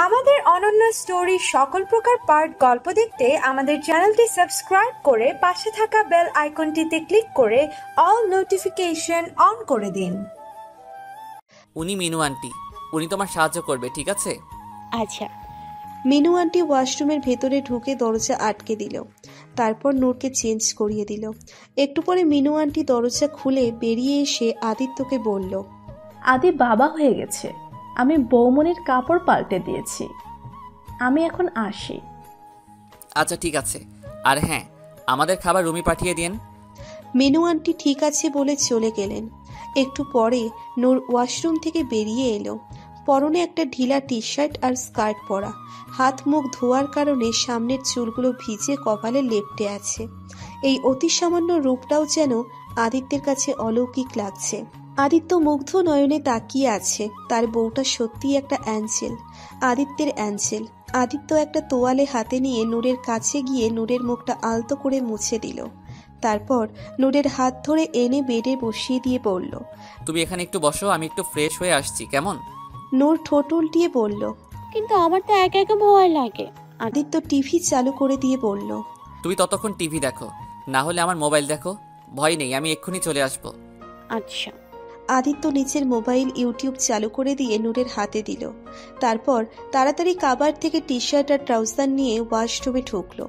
আমাদের অনন্য স্টোরি সকল প্রকার পার্ট গল্প দেখতে আমাদের চ্যানেলটি সাবস্ক্রাইব করে পাশে থাকা বেল আইকনটিতে ক্লিক করে অল নোটিফিকেশন অন করে দিন। উনি মিনু আন্টি, উনি তোমার সাহায্য করবে, ঠিক আছে? আচ্ছা। মিনু আন্টি ওয়াশরুমের ভেতরে ঢুকে দরজা আটকে দিল, তারপর নূরকে চেঞ্জ করিয়ে দিল। একটু পরে মিনু আন্টি দরজা খুলে বেরিয়ে এসে আদিত্যকে বলল, আদি বাবা হয়ে গেছে, আমি বৌমনির কাপড় পাল্টে দিয়েছি, আমি এখন আসি। আচ্ছা ঠিক আছে, আর হ্যাঁ, আমাদের খাবার রুমে পাঠিয়ে দিন। মিনু আন্টি ঠিক আছে বলে চলে গেলেন। একটু পরে নূর ওয়াশরুম থেকে বেরিয়ে এলো। পরনে একটা ঢিলা টি শার্ট আর স্কার্ট পরা, হাত মুখ ধোয়ার কারণে সামনের চুলগুলো ভিজে কপালে লেপ্টে আছে। এই অতি সামান্য রূপটাও যেন আদিত্যের কাছে অলৌকিক লাগছে। আদিত্য মুগ্ধ নয়নে তাকিয়ে আছে। তার বউটা সত্যিই একটা অ্যাঞ্জেল, আদিত্যের অ্যাঞ্জেল। আদিত্য একটা তোয়ালে হাতে নিয়ে নূরের কাছে গিয়ে নূরের মুখটা আলতো করে মুছে দিল। তারপর নূরের হাত ধরে এনে বেডে বসিয়ে দিয়ে বলল, তুমি এখানে একটু বসো, আমি একটু ফ্রেশ হয়ে আসছি, কেমন? নূর ঠোঁট উল্টিয়ে বলল, কিন্তু আমার তো একা একা ভয় লাগে। আদিত্য টিভি চালু করে দিয়ে বলল, তুমি ততক্ষণ টিভি দেখো, না হলে আমার মোবাইল দেখো। ভয় নেই, আমি এক্ষুনি চলে আসবো। আচ্ছা। আদিত্য নিচের মোবাইল ইউটিউব চালু করে দিয়ে নূরের হাতে দিল। তারপর তাড়াতাড়ি কাবার থেকে টি শার্ট আর ট্রাউজার নিয়ে ওয়াশরুমে ঢুকলো।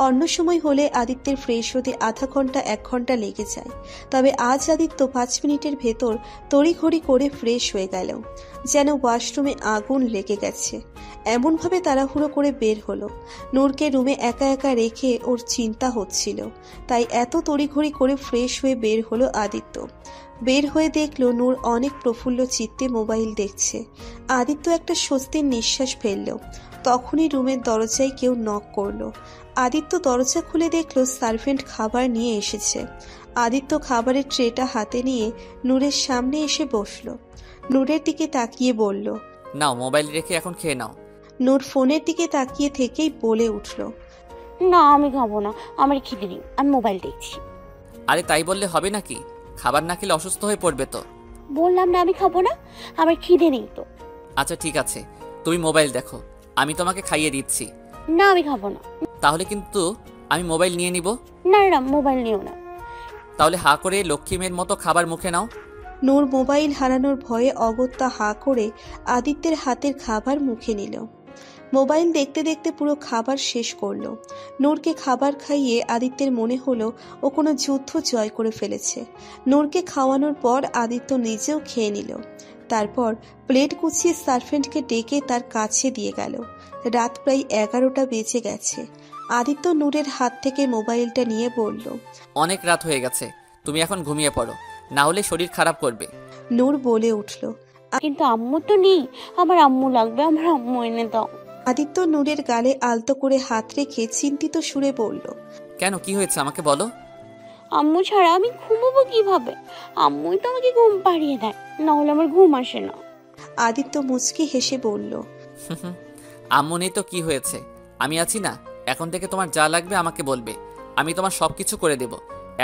অন্য সময় হলে আদিত্যের ফ্রেশ হতে আধা ঘন্টা 1 ঘন্টা লেগে যায়, তবে আজ আদিত্য 5 মিনিটের ভেতর তড়িঘড়ি করে ফ্রেশ হয়ে গেল, যেন ওয়াশরুমে আগুন লেগে গেছে। এমনভাবে তাড়াহুড়ো করে বের হলো। নূরকে রুমে একা একা রেখে ওর চিন্তা হচ্ছিল, তাই এত তড়িঘড়ি করে ফ্রেশ হয়ে বের হলো আদিত্য। বের হয়ে দেখলো নূর অনেক প্রফুল্ল চিত্তে মোবাইল দেখছে। আদিত্য একটা স্বস্তির নিঃশ্বাস ফেলল। তখনই রুমের দরজায় কেউ নক করলো। আদিত্য দরজা খুলে দেখলো সার্ভেন্ট খাবার নিয়ে এসেছে। আদিত্য খাবারের ট্রেটা হাতে নিয়ে নূরের সামনে এসে বসলো। নূরের দিকে তাকিয়ে বলল, নাও, মোবাইল রেখে এখন খেয়ে নাও। নূর ফোনের দিকে তাকিয়ে থেকেই বলে উঠল, না, আমি খাবো না, আমার খিদে নেই, আমি মোবাইল দেখছি। আরে তাই বললে হবে নাকি? খাবার না খেলে অসুস্থ হয়ে পড়বে তো। বললাম না আমি খাবো না, আমার খিদে নেই তো। আচ্ছা ঠিক আছে, তুমি মোবাইল দেখো, আমি তোমাকে খাইয়ে দিচ্ছি। না, আমি খাবো না। তাহলে কিন্তু আমি মোবাইল নিয়ে নিব। না না, মোবাইল নিও না। তাহলে হা করে লক্ষ্মী মেয়ের মতো খাবার মুখে নাও। নূর মোবাইল হারানোর ভয়ে অগত্যা হা করে আদিত্যের হাতের খাবার মুখে নিল। মোবাইল দেখতে দেখতে পুরো খাবার শেষ করলো। নূরকে খাবার খাইয়ে আদিত্যের মনে হলো ও কোনো যুদ্ধ জয় করে ফেলেছে। নূরকে খাওয়ানোর পর আদিত্য নিজেও খেয়ে নিল। তারপর প্লেট গুছিয়ে সার্ভেন্টকে ডেকে তার কাছে দিয়ে গেল। রাত প্রায় 11টা বেজে গেছে। আদিত্য নূরের হাত থেকে মোবাইলটা নিয়ে বলল, অনেক রাত হয়ে গেছে, তুমি এখন ঘুমিয়ে পড়ো, না হলে শরীর খারাপ করবে। নূর বলে উঠল, কিন্তু আম্মু তো নেই, আমার আম্মু লাগবে, আমার আম্মু এনে দাও। আদিত্য নূরের গালে আলতো করে হাত রেখে চিন্তিত সুরে বলল, কেন, কি হয়েছে আমাকে বলো। আম্মু ছাড়া আমি ঘুমোবো কিভাবে? আম্মুই তো আমাকে ঘুম পাড়িয়ে দেয়, না হলে আমার ঘুম আসে না। আদিত্য মুচকি হেসে বলল, আম্মু নেই তো কি হয়েছে, আমি আছি না। এখন থেকে তোমার যা লাগবে আমাকে বলবে, আমি তোমার সবকিছু করে দেব।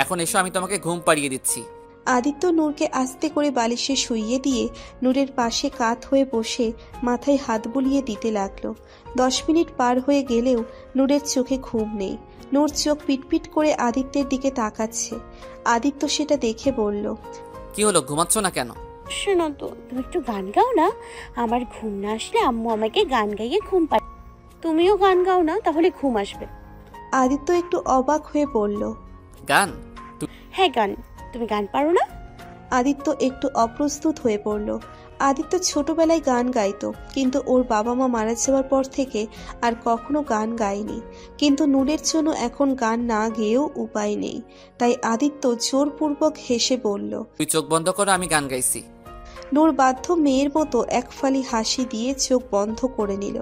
এখন এসো, আমি তোমাকে ঘুম পাড়িয়ে দিচ্ছি। আদিত্য নূরকে আস্তে করে বালিশে শুইয়ে দিয়ে নূরের পাশে কাত হয়ে বসে মাথায় হাত বুলিয়ে দিতে লাগলো। 10 মিনিট পার হয়ে গেলেও নূরের চোখে ঘুম নেই। নূর চোখ পিটপিট করে আদিত্যের দিকে তাকাচ্ছে। আদিত্য সেটা দেখে বলল, কি হলো, ঘুমাচ্ছ না কেন? শোনো তো, তুমি একটু গান গাও না, আমার ঘুম না আসলে আম্মু আমাকে গান গাইয়ে ঘুম পাড়ে। তুমিও গান গাও না, তাহলে ঘুম আসবে। আদিত্য একটু অবাক হয়ে বলল, গান? হ্যাঁ গান। তুমি গান পারো না? আদিত্য একটু অপ্রস্তুত হয়ে পড়ল। আদিত্য ছোটবেলায় গান গাইতো, কিন্তু ওর বাবা মা মারা যাওয়ার পর থেকে আর কখনো গান গায়নি। কিন্তু নূরের জন্য এখন গান না গেয়েও উপায় নেই, তাই আদিত্য জোরপূর্বক হেসে বলল, তুই চোখ বন্ধ করো, আমি গান গাইছি। নূর বাধ্য মেয়ের মতো একফালি হাসি দিয়ে চোখ বন্ধ করে নিল।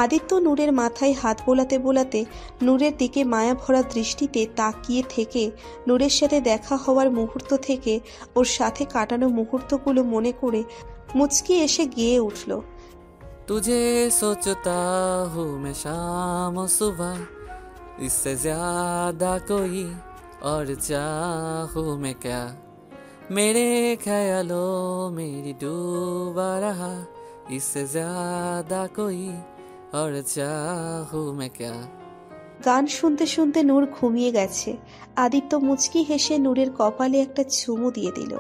আদিত্য নূরের মাথায় হাত বোলাতে বোলাতে নূরের দিকে মায়া ভরা দৃষ্টিতে তাকিয়ে থেকে নূরের সাথে দেখা হওয়ার মুহূর্ত থেকে ওর সাথে কাটানো মুহূর্তগুলো মনে করে মুচকি এসে গেয়ে উঠল, तुझे सोचता हूँ मैं शाम सुबह, इससे ज्यादा कोई और चाहूँ मैं क्या, मेरे ख्यालों मेरी डूबा रहा, इससे ज्यादा कोई और चाहूं मैं क्या। গান শুনতে শুনতে নূর ঘুমিয়ে গেছে। আদিত্য মুচকি হেসে নূরের কপালে একটা চুমু দিয়ে দিল।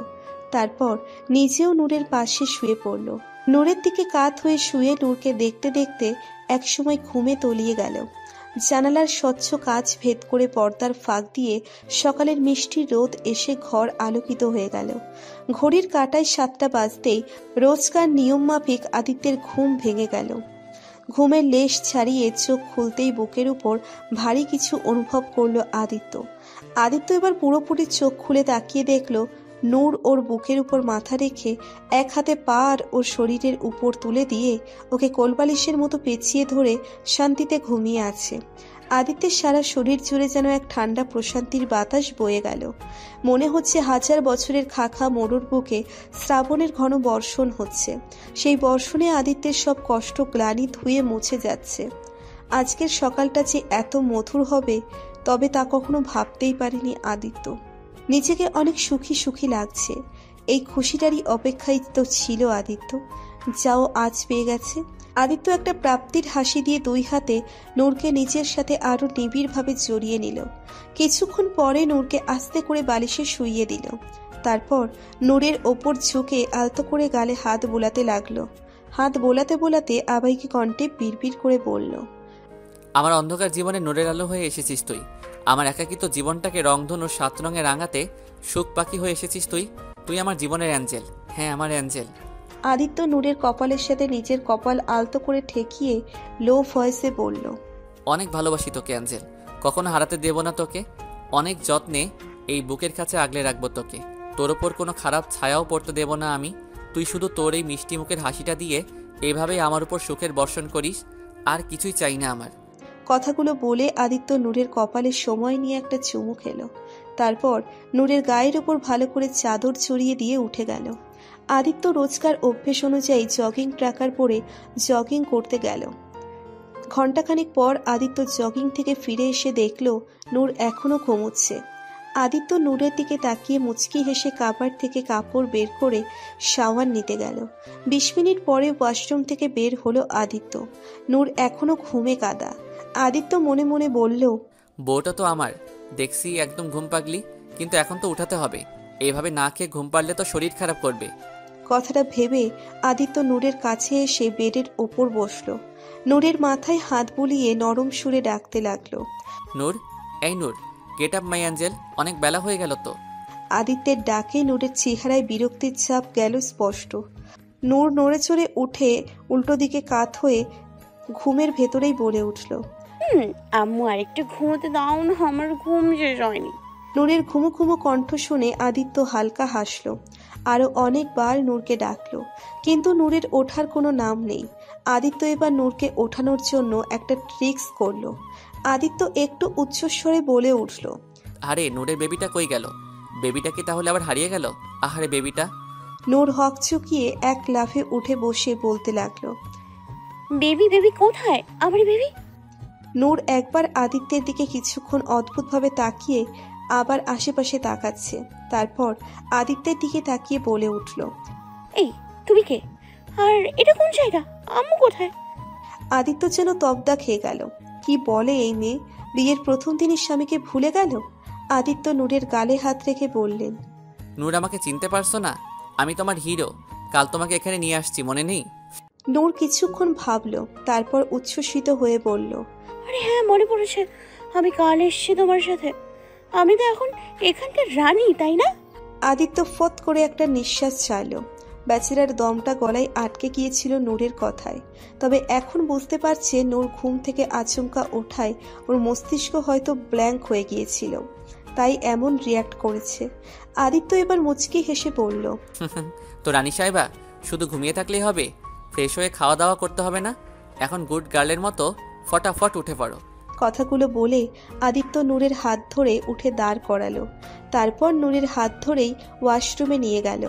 তারপর নিজেও নূরের পাশে শুয়ে পড়ল। নূরের দিকে কাত হয়ে শুয়ে নূরকে দেখতে দেখতে একসময় ঘুমে তলিয়ে গেল। জানালার স্বচ্ছ কাচ ভেদ করে পর্দার ফাঁক দিয়ে সকালের মিষ্টি রোদ এসে ঘর আলোকিত হয়ে গেল। ঘড়ির কাঁটায় 7টা বাজতেই রোজকার নিয়ম মাফিক আদিত্যের ঘুম ভেঙে গেল। ঘুমের লেশ ছাড়িয়ে চোখ খুলতেই বুকের উপর ভারী কিছু অনুভব করলো আদিত্য। আদিত্য এবার পুরোপুরি চোখ খুলে তাকিয়ে দেখল নূর ওর বুকের উপর মাথা রেখে এক হাতে পা আর ওর শরীরের উপর তুলে দিয়ে ওকে কোলবালিশের মতো পেঁচিয়ে ধরে শান্তিতে ঘুমিয়ে আছে। আদিত্যের সারা শরীর জুড়ে যেন এক ঠান্ডা প্রশান্তির বাতাস বয়ে গেল। মনে হচ্ছে 1000 বছরের খাখা মরুর বুকে শ্রাবণের ঘন বর্ষণ হচ্ছে। সেই বর্ষণে আদিত্যের সব কষ্ট গ্লানি ধুয়ে মুছে যাচ্ছে। আজকের সকালটা যে এত মধুর হবে তবে তা কখনো ভাবতেই পারেনি আদিত্য। নিজেকে অনেক সুখী সুখী লাগছে। এই খুশিটারই অপেক্ষায় তো ছিল আদিত্য, যাও আজ পেয়ে গেছে। আদিত্য একটা প্রাপ্তির হাসি দিয়ে 2 হাতে নূরকে নিজের সাথে আরো নিবিড়ভাবে জড়িয়ে নিল। কিছুক্ষণ পরে নূরকে আস্তে করে বালিশে শুইয়ে দিল। তারপর নূরের ওপর ঝুঁকে আলতো করে গালে হাত বোলাতে লাগলো। হাত বোলাতে বোলাতে আবাইকে কণ্ঠে বিড়বিড় করে বলল, আমার অন্ধকার জীবনে নূরের আলো হয়ে এসেছিস তুই। আমার একাকিত্ব জীবনটাকে রংধনু 7 রঙে রাঙাতে সুখ পাখি হয়ে এসেছিস তুই। তুই আমার জীবনের অ্যাঞ্জেল। হ্যাঁ, আমার অ্যাঞ্জেল। আদিত্য নূরের কপালের সাথে নিজের কপাল আলতো করে ঠেকিয়ে লো ভয়েসে বলল, অনেক ভালোবাসি তোকে অ্যাঞ্জেল। কখনো হারাতে দেব না তোকে। অনেক যত্নে এই বুকের কাছে আগলে রাখবো তোকে। তোর ওপর কোনো খারাপ ছায়াও পড়তে দেব না আমি। তুই শুধু তোর এই মিষ্টি মুখের হাসিটা দিয়ে এইভাবেই আমার উপর সুখের বর্ষণ করিস। আর কিছুই চাই না আমার। কথাগুলো বলে আদিত্য নূরের কপালে সময় নিয়ে একটা চুমু খেলো। তারপর নূরের গায়ের উপর ভালো করে চাদর চড়িয়ে দিয়ে উঠে গেল। আদিত্য রোজকার অভ্যেস অনুযায়ী জগিং ট্র্যাকার পরে জগিং করতে গেল। ঘণ্টাখানিক পর আদিত্য জগিং থেকে ফিরে এসে দেখল নূর এখনো ঘুমোচ্ছে। আদিত্য নূরের দিকে তাকিয়ে মুচকি হেসে কাবার থেকে কাপড় বের করে শাওয়ার নিতে গেল। 20 মিনিট পরে ওয়াশরুম থেকে বের হলো আদিত্য। নূর এখনো ঘুমে কাদা। আদিত্য মনে মনে বলল, বউটা তো আমার দেখছি একদম ঘুম পাগলি, কিন্তু এখন তো উঠাতে হবে। এইভাবে না খেয়ে ঘুম পারলে তো শরীর খারাপ করবে। কথাটা ভেবে আদিত্য নূরের কাছে এসে বেডের ওপর বসল। নূরের মাথায় হাত বুলিয়ে নরম সুরে ডাকতে লাগলো, নূর, এই নূর, গেট আপ মাই অ্যাঞ্জেল। অনেক বেলা হয়ে গেল তো। আদিত্যের ডাকে নূরের চেহারায় বিরক্তির ছাপ গেল স্পষ্ট। নূর নড়ে চড়ে উঠে উল্টো দিকে কাত হয়ে ঘুমের ভেতরেই বলে উঠল, আম্মু আরেকটু ঘুমোতে দাও না, আমার ঘুম শেষ হয়নি। নূরের ঘুমো ঘুমো কণ্ঠ শুনে আদিত্য হালকা হাসল। আরো অনেকবার নূরকে ডাকলো, কিন্তু নূরের ওঠার কোনো নাম নেই। আদিত্য এবার নূরকে ওঠানোর জন্য একটা ট্রিক্স করলো। আদিত্য একটু উচ্চস্বরে বলে উঠল, আরে নূরের বেবিটা কই গেল? বেবিটা কি তাহলে আবার হারিয়ে গেল? আহারে বেবিটা। নূর হকচকিয়ে এক লাফে উঠে বসে বলতে লাগলো, বেবি বেবি কোথায় আমার বেবি? নূর একবার আদিত্যের দিকে কিছুক্ষণ অদ্ভুতভাবে তাকিয়ে আবার আশেপাশে তাকাচ্ছে। তারপর আদিত্যের দিকে তাকিয়ে বলে উঠল, এই তুমি কে? আর এটা কোন জায়গা? আম্মু কোথায়? আদিত্য যেন তবদা খেয়ে গেল। কি বলে এই মেয়ে? বিয়ের প্রথম দিনই স্বামীকে ভুলে গেল। আদিত্য নূরের গালে হাত রেখে বললেন, নূর, আমাকে চিনতে পারছো না? আমি তোমার হিরো। কাল তোমাকে এখানে নিয়ে আসছি, মনে নেই? নূর কিছুক্ষণ ভাবলো, তারপর উচ্ছ্বসিত হয়ে বলল, আরে হ্যাঁ, মনে পড়েছে। আমি কাল এসেছি তোমার সাথে। আমি তো এখন এখানকার রানী, তাই না? আদিত্য ফত করে একটা নিঃশ্বাস ছাড়ল। ব্যাচেলার দমটা গলায় আটকে গিয়েছিল নূরের কথায়। তবে এখন বুঝতে পারছে নূর ঘুম থেকে আচমকা ওঠায় ওর মস্তিষ্ক হয়তো ব্ল্যাঙ্ক হয়ে গিয়েছিল, তাই এমন রিয়াক্ট করেছে। আদিত্য এবার মুচকি হেসে বলল, তো রানী সাহেবা, শুধু ঘুমিয়ে থাকলেই হবে? ফ্রেশ হয়ে খাওয়া দাওয়া করতে হবে না? এখন গুড গার্লের মতো ফটাফট উঠে পড়ো। কথাগুলো বলে আদিত্য নূরের হাত ধরে উঠে দাঁড় করালো। তারপর নূরের হাত ধরেই ওয়াশরুমে নিয়ে গেল।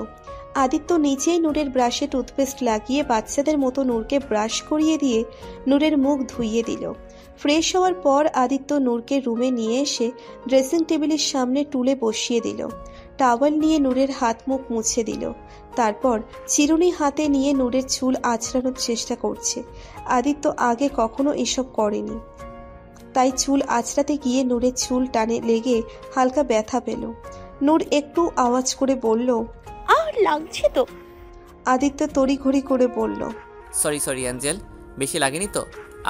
আদিত্য নিজেই নূরের ব্রাশে টুথপেস্ট লাগিয়ে বাচ্চাদের মতো নূরকে ব্রাশ করিয়ে দিয়ে নূরের মুখ ধুইয়ে দিল। ফ্রেশ হওয়ার পর আদিত্য নূরকে রুমে নিয়ে এসে ড্রেসিং টেবিলের সামনে টুলে বসিয়ে দিল। টাওয়াল নিয়ে নূরের হাত মুখ মুছে দিল। তারপর চিরুনি হাতে নিয়ে নূরের চুল আঁচড়ানোর চেষ্টা করছে। আদিত্য আগে কখনো এসব করেনি, তাই চুল আঁচড়াতে গিয়ে নূরের চুল টানে লেগে হালকা ব্যথা পেল। নূর একটু আওয়াজ করে বলল, আর লাগছে তো। আদিত্য তড়িঘড়ি করে বলল, সরি অ্যাঞ্জেল, বেশি লাগেনি তো?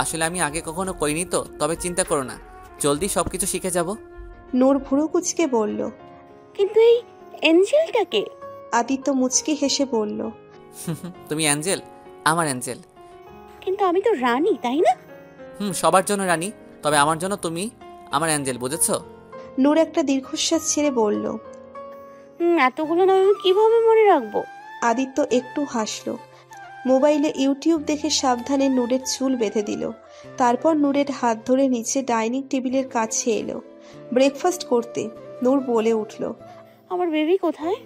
আসলে আমি আগে কখনো করিনি তো, তবে চিন্তা করো না, জলদি সব কিছু শিখে যাব। নূর ভুরু কুঁচকে বলল। কিন্তু এই এঞ্জেলটাকে? আদিত্য মুচকি হেসে বলল, তুমি অ্যাঞ্জেল, আমার অ্যাঞ্জেল। কিন্তু আমি তো রানী, তাই না? সবার জন্য রানী, তবে আমার জন্য তুমি আমার অ্যাঞ্জেল, বুঝেছো? নূর একটা দীর্ঘশ্বাস ছেড়ে বলল, এতগুলো নাম আমি কিভাবে মনে রাখবো? আদিত্য একটু হাসল। মোবাইলে ইউটিউব দেখে সাবধানে নূরের চুল বেঁধে দিল। তারপর নূরের হাত ধরে নিচে ডাইনিং টেবিলের কাছে এলো ব্রেকফাস্ট করতে। নূর বলে উঠল, আমার বেবি কোথায়?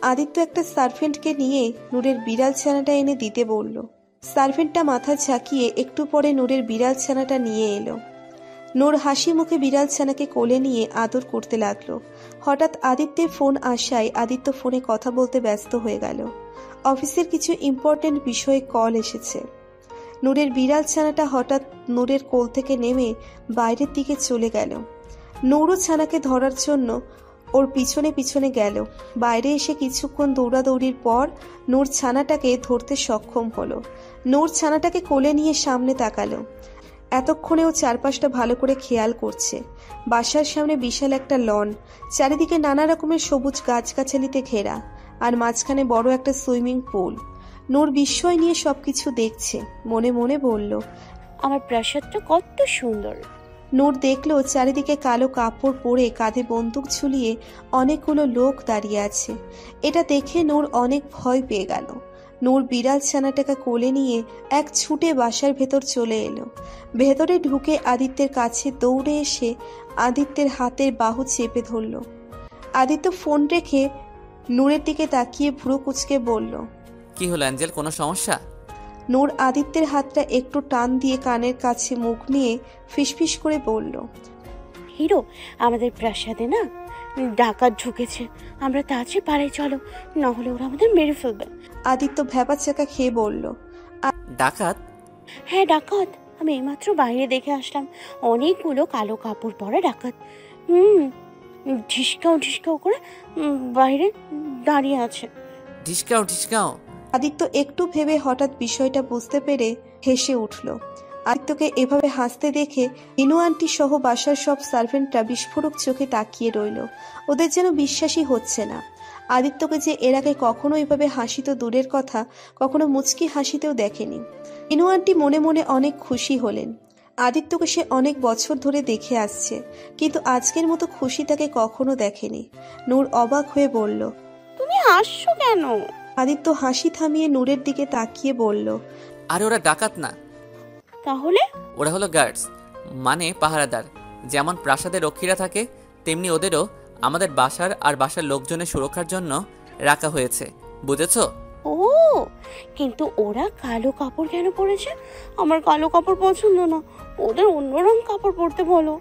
আদিত্য একটা সার্ভেন্টকে নিয়ে নূরের বিড়াল ছানাটা এনে দিতে বলল। সার্ভেন্টটা মাথা ঝাঁকিয়ে একটু পরে নূরের বিড়াল ছানাটা নিয়ে এলো। নূর হাসি মুখে বিড়াল ছানাকে কোলে নিয়ে আদর করতে লাগলো। হঠাৎ আদিত্যের ফোন আসায় আদিত্য ফোনে কথা বলতে ব্যস্ত হয়ে গেল। অফিসের কিছু ইম্পর্টেন্ট বিষয়ে কল এসেছে। নূরের বিড়াল ছানাটা হঠাৎ নূরের কোল থেকে নেমে বাইরের দিকে চলে গেল। নূরও ছানাকে ধরার জন্য ওর পিছনে পিছনে গেল। বাইরে এসে কিছুক্ষণ দৌড়াদৌড়ির পর নূর ছানাটাকে ধরতে সক্ষম হলো। নূর ছানাটাকে কোলে নিয়ে সামনে তাকালো। এতক্ষণে ও চারপাশটা ভালো করে খেয়াল করছে। বাসার সামনে বিশাল একটা লন, চারিদিকে নানা রকমের সবুজ গাছগাছালিতে ঘেরা, আর মাঝখানে বড় একটা সুইমিং পুল। নূর বিস্ময় নিয়ে সবকিছু দেখছে, মনে মনে বলল, আমার প্রাসাদটা কত সুন্দর। নূর দেখলো চারিদিকে কালো কাপড় পরে কাঁধে বন্দুক ঝুলিয়ে অনেকগুলো লোক দাঁড়িয়ে আছে। এটা দেখে নূর অনেক ভয় পেয়ে গেল। নূর বিড়াল ছানাটাকে কোলে নিয়ে এক ছুটে বাসার ভেতর চলে এলো। ভেতরে ঢুকে আদিত্যের কাছে দৌড়ে এসে আদিত্যের হাতের বাহু চেপে ধরল। আদিত্য ফোন রেখে নূরের দিকে তাকিয়ে ভ্রু কুঁচকে বলল, কি হলো অ্যাঞ্জেল, কোনো সমস্যা? নূর আদিত্যের হাতটা একটু টান দিয়ে কানের কাছে মুখ নিয়ে ফিসফিস করে বলল, হিরো, আমাদের প্রাসাদে না ডাকাত ঢুকেছে। আমরা তাড়াতাড়ি পাড়ায় চলো, না হলে ওরা আমাদের মেরে ফেলবে। আদিত্য ভ্যাবাচ্যাকা খেয়ে বলল, ডাকাত? হ্যাঁ ডাকাত, আমি এইমাত্র বাইরে দেখে আসলাম, অনেকগুলো কালো কাপড় পরা ডাকাত। ঢিসকাও করে বাইরে দাঁড়িয়ে আছে। ঢিসকাও? আদিত্য একটু ভেবে হঠাৎ বিষয়টা বুঝতে পেরে হেসে উঠল। আদিত্যকে এভাবে হাসতে দেখে ইনু আন্টি সহ বাসার সব সার্ভেন্টরা বিস্ফোরক চোখে তাকিয়ে রইল। ওদের যেন বিশ্বাসই হচ্ছে না। আদিত্যকে যে এর আগে কখনো এভাবে হাসি তো দূরের কথা, কখনো মুচকি হাসিতেও দেখেনি। ইনু আন্টি মনে মনে অনেক খুশি হলেন। আদিত্যকে সে অনেক বছর ধরে দেখে আসছে, কিন্তু আজকের মতো খুশি তাকে কখনো দেখেনি। নূর অবাক হয়ে বলল, তুমি হাসছো কেন? আদিত্য হাসি থামিয়ে নূরের দিকে তাকিয়ে বলল, আরে ওরা ডাকাত না, তাহলে? ওরা হলো গার্ডস, মানে পাহারাদার। যেমন প্রাসাদের রক্ষীরা থাকে, তেমনি ওদেরও আমাদের বাসার আর বাসার লোকজনের সুরক্ষার জন্য রাখা হয়েছে, বুঝেছো? ও, কিন্তু ওরা কালো কাপড় কেন পরেছে? আমার কালো কাপড় পছন্দ না, ওদের অন্য রং কাপড় পরতে বলো।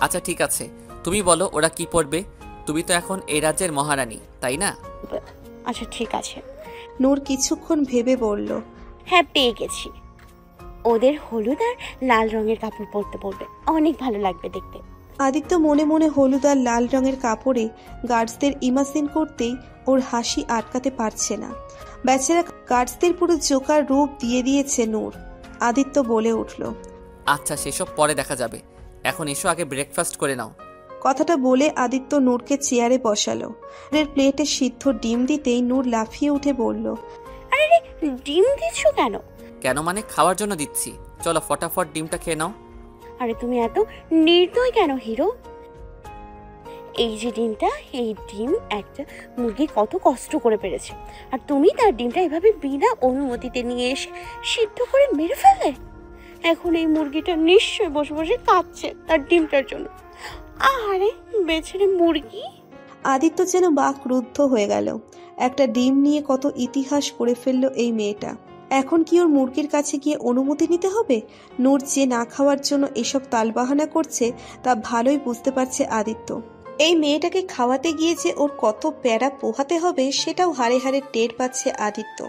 আচ্ছা ঠিক আছে, তুমি বলো ওরা কি পরবে? তুমি তো এখন এই রাজ্যের মহারানী, তাই না? আচ্ছা ঠিক আছে। নূর কিছুক্ষণ ভেবে বলল, হ্যাঁ পেয়ে গেছি, ওদের হলুদ আর লাল রঙের কাপড় পরতে বলবে, অনেক ভালো লাগবে দেখতে। আদিত্য মনে মনে হলুদ আর লাল রঙের কাপড়ে গার্ডসদের ইমাজিন করতেই ওর হাসি আটকাতে পারছে না। বেচারা গার্ডসদের পুরো জোকার রূপ দিয়ে দিয়েছে নূর। আদিত্য বলে উঠল, আচ্ছা সেসব পরে দেখা যাবে, এখন এসো আগে ব্রেকফাস্ট করে নাও। কথাটা বলে আদিত্য নূরকে চেয়ারে বসালো। এর প্লেটে সিদ্ধ ডিম দিতেই নূর লাফিয়ে উঠে বলল, আরে ডিম দিচ্ছ কেন? কেন মানে খাওয়ার জন্য দিচ্ছি, চলো ফটাফট ডিমটা খেয়ে নাও। আরে তুমি এত নির্দয় কেন হিরো? এই যে ডিমটা, এই ডিম একটা মুরগি কত কষ্ট করে পেরেছে, আর তুমি তার ডিমটা এভাবে বিনা অনুমতিতে নিয়ে এসে সিদ্ধ করে মেরে ফেলে। এখন এই মুরগিটা নিশ্চয়ই বসে বসে কাঁদছে তার ডিমটার জন্য। আরে বেচারে মুরগি। আদিত্য যেন বাকরুদ্ধ হয়ে গেল। একটা ডিম নিয়ে কত ইতিহাস করে ফেললো এই মেয়েটা। এখন কি ওর মুরগির কাছে গিয়ে অনুমতি নিতে হবে? নূর যে না খাওয়ার জন্য এসব তালবাহানা করছে তা ভালোই বুঝতে পারছে আদিত্য। এই মেয়েটাকে খাওয়াতে গিয়ে যে ওর কত প্যারা পোহাতে হবে সেটাও হাড়ে হাড়ে টের পাচ্ছে আদিত্য।